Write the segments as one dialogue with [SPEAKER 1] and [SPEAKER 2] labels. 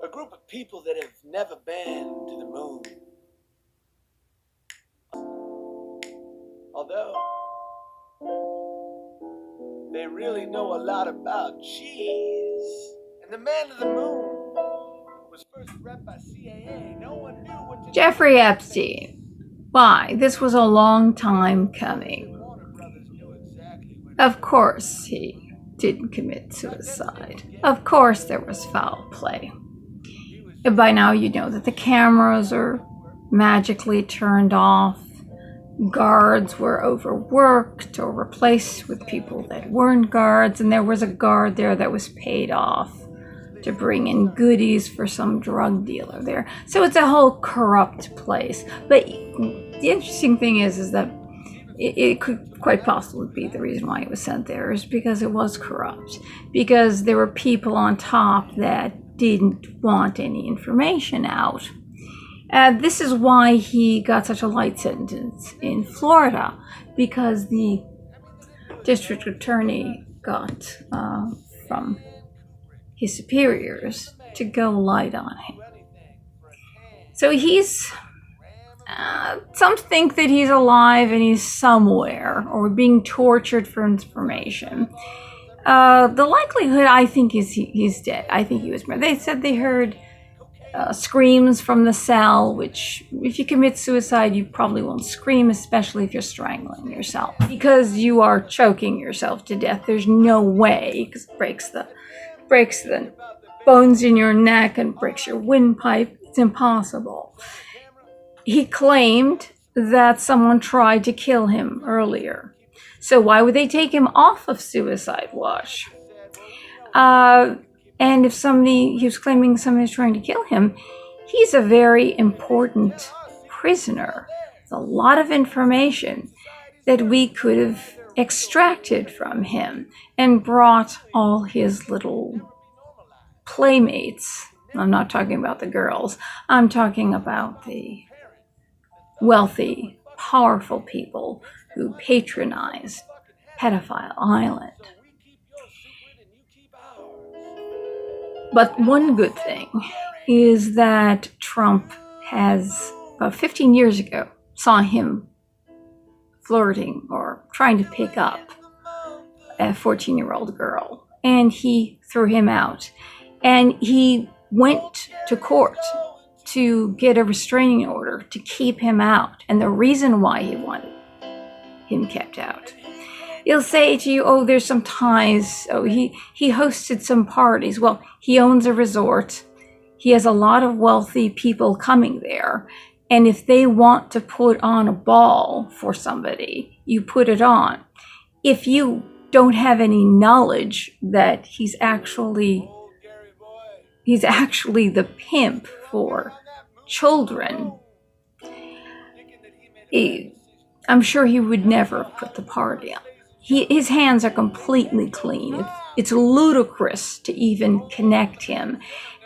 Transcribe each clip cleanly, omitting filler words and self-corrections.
[SPEAKER 1] A group of people that have never been to the moon. Although they really know a lot about cheese. And the man of the moon was first rep by CIA. No one knew what to
[SPEAKER 2] Jeffrey Epstein. Why? This was a long time coming. Of course he didn't commit suicide. Of course there was foul play. By now you know that the cameras are magically turned off. Guards were overworked or replaced with people that weren't guards, and there was a guard there that was paid off to bring in goodies for some drug dealer there. So it's a whole corrupt place. But the interesting thing is that it could quite possibly be the reason why he was sent there is because it was corrupt. Because there were people on top that didn't want any information out. This is why he got such a light sentence in Florida, because the district attorney got from his superiors to go light on him. So he's, some think that he's alive and he's somewhere or being tortured for information. The likelihood, I think, is he's dead. I think he was murdered. They said they heard screams from the cell, which if you commit suicide, you probably won't scream, especially if you're strangling yourself, because you are choking yourself to death. There's no way, because it breaks the bones in your neck and breaks your windpipe. It's impossible. He claimed that someone tried to kill him earlier. So why would they take him off of suicide watch? And if he was claiming somebody was trying to kill him, he's a very important prisoner. There's a lot of information that we could have extracted from him and brought all his little playmates. I'm not talking about the girls. I'm talking about the wealthy, powerful people who patronized Pedophile Island. But one good thing is that Trump has, about 15 years ago, saw him flirting or trying to pick up a 14-year-old girl, and he threw him out. And he went to court to get a restraining order to keep him out. And the reason why he wanted him kept out, he'll say to you, oh, there's some ties. Oh, he hosted some parties. Well, he owns a resort. He has a lot of wealthy people coming there. And if they want to put on a ball for somebody, you put it on. If you don't have any knowledge that he's actually the pimp for children, I'm sure he would never put the party on. His hands are completely clean. It's ludicrous to even connect him.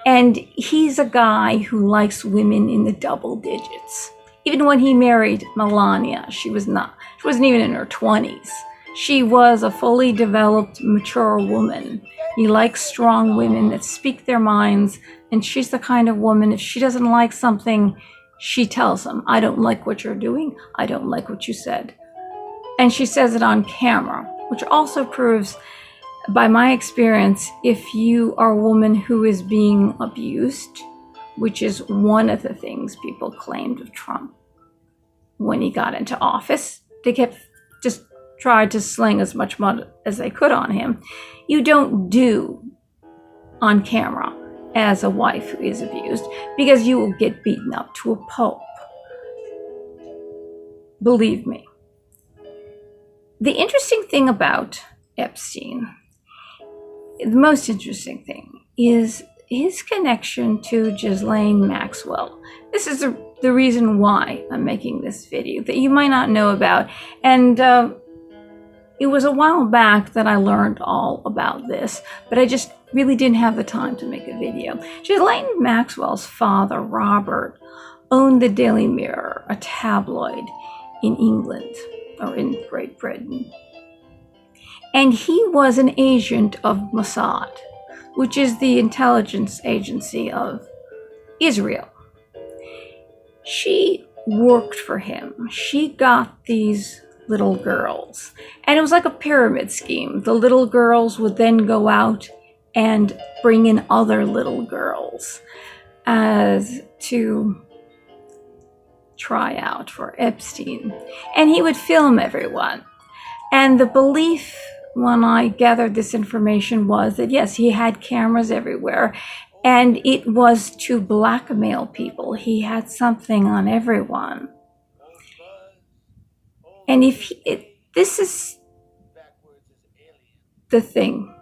[SPEAKER 2] And he's a guy who likes women in the double digits. Even when he married Melania, she wasn't even in her 20s. She was a fully developed, mature woman. He likes strong women that speak their minds, and she's the kind of woman, if she doesn't like something, she tells him, I don't like what you're doing, I don't like what you said. And she says it on camera, which also proves, by my experience, if you are a woman who is being abused, which is one of the things people claimed of Trump when he got into office, they kept just tried to sling as much mud as they could on him. You don't do on camera as a wife who is abused, because you will get beaten up to a pulp. Believe me. The interesting thing about Epstein, the most interesting thing, is his connection to Ghislaine Maxwell. This is the reason why I'm making this video that you might not know about. And it was a while back that I learned all about this, but I just really didn't have the time to make a video. Ghislaine Maxwell's father, Robert, owned the Daily Mirror, a tabloid in England, or in Great Britain. And he was an agent of Mossad. which is the intelligence agency of Israel. She worked for him. She got these little girls. And it was like a pyramid scheme. The little girls would then go out and bring in other little girls to try out for Epstein. And he would film everyone. And the belief when I gathered this information was that, yes, he had cameras everywhere. And it was to blackmail people. He had something on everyone. And this is the thing.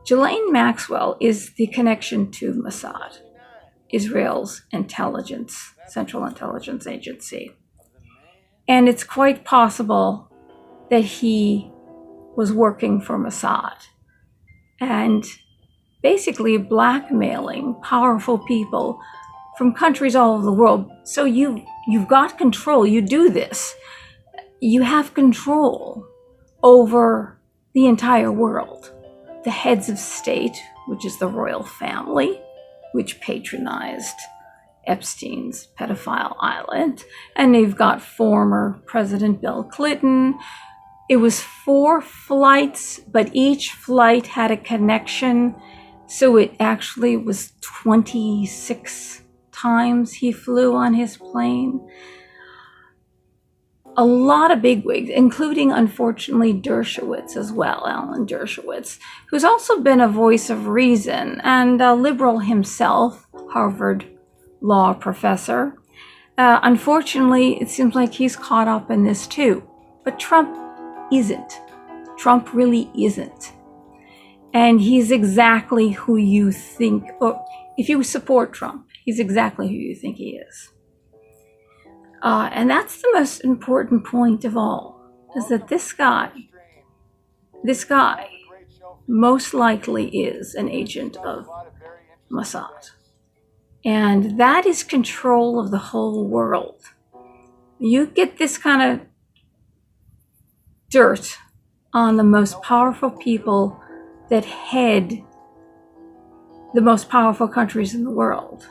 [SPEAKER 2] Ghislaine Maxwell is the connection to Mossad, Israel's central intelligence agency. And it's quite possible that he was working for Mossad and basically blackmailing powerful people from countries all over the world. So you've got control. You do this. You have control over the entire world. The heads of state, which is the royal family, which patronized Epstein's pedophile island. And they've got former President Bill Clinton. It was 4 flights, but each flight had a connection. So it actually was 26 times he flew on his plane. A lot of bigwigs, including, unfortunately, Dershowitz as well, Alan Dershowitz, who's also been a voice of reason and a liberal himself, Harvard law professor. Unfortunately, it seems like he's caught up in this too. But Trump isn't. Trump really isn't. And he's exactly who you think, or if you support Trump, he's exactly who you think he is. And that's the most important point of all, is that this guy most likely is an agent of Mossad. And that is control of the whole world. You get this kind of dirt on the most powerful people that head the most powerful countries in the world.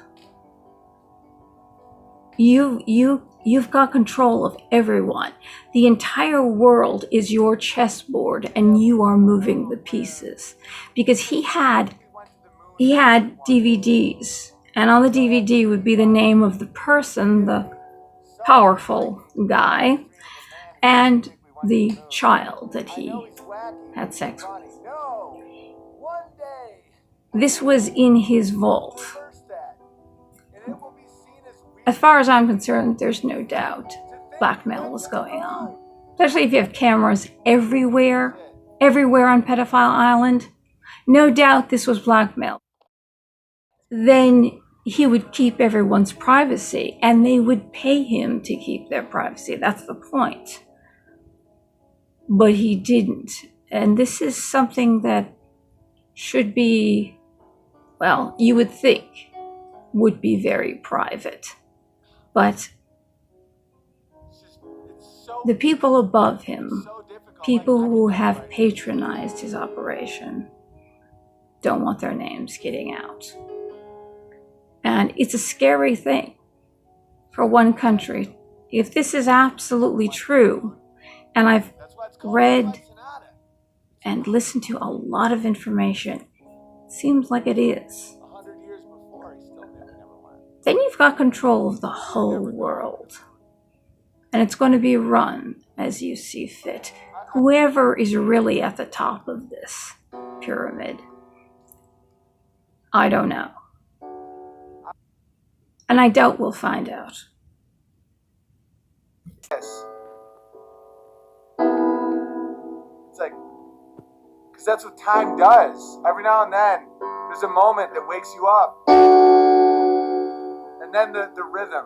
[SPEAKER 2] You've got control of everyone. The entire world is your chessboard, and you are moving the pieces. Because he had DVDs, and on the DVD would be the name of the person, the powerful guy, and the child that he had sex with. This was in his vault. As far as I'm concerned, there's no doubt blackmail was going on. Especially if you have cameras everywhere on Pedophile Island. No doubt this was blackmail. Then he would keep everyone's privacy, and they would pay him to keep their privacy. That's the point. But he didn't. And this is something that should be, well, you would think would be very private. But the people above him, people who have patronized his operation, don't want their names getting out. And it's a scary thing for one country. If this is absolutely true, and I've read and listened to a lot of information, it seems like it is. Then you've got control of the whole world. And it's going to be run as you see fit. Whoever is really at the top of this pyramid, I don't know. And I doubt we'll find out.
[SPEAKER 1] Yes. It's like, because that's what time does. Every now and then, there's a moment that wakes you up. And then the rhythm